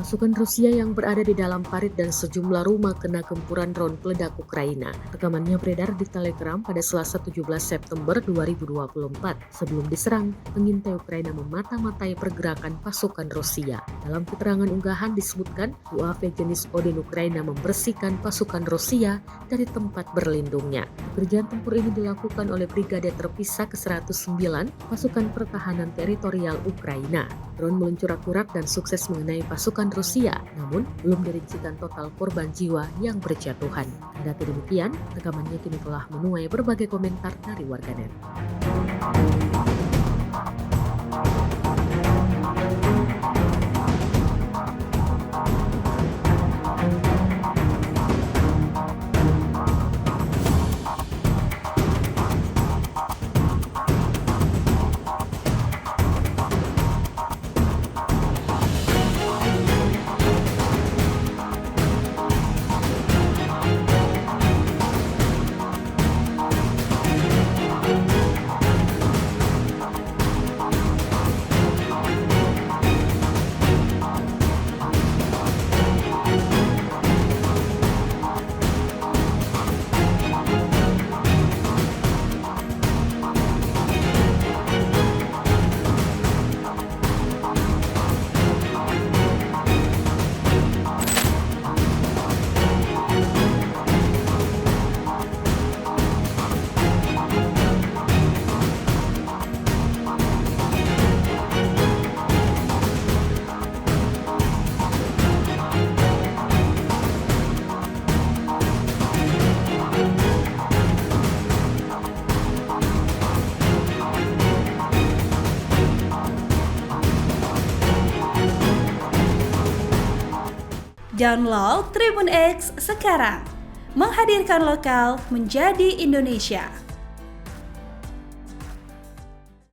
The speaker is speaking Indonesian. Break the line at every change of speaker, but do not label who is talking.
Pasukan Rusia yang berada di dalam parit dan sejumlah rumah kena gempuran drone peledak Ukraina. Rekamannya beredar di Telegram pada Selasa 17 September 2024. Sebelum diserang, pengintai Ukraina memata-matai pergerakan pasukan Rusia. Dalam keterangan unggahan disebutkan, UAV jenis Odin Ukraina membersihkan pasukan Rusia dari tempat berlindungnya. Pekerjaan tempur ini dilakukan oleh Brigade Terpisah ke-109 Pasukan Pertahanan Teritorial Ukraina. Drone meluncur akurat dan sukses mengenai pasukan Rusia, namun belum dirincikan total korban jiwa yang berjatuhan. Kendati demikian, rekamannya kini telah menuai berbagai komentar dari warganet.
Download Tribun X sekarang, menghadirkan lokal menjadi Indonesia.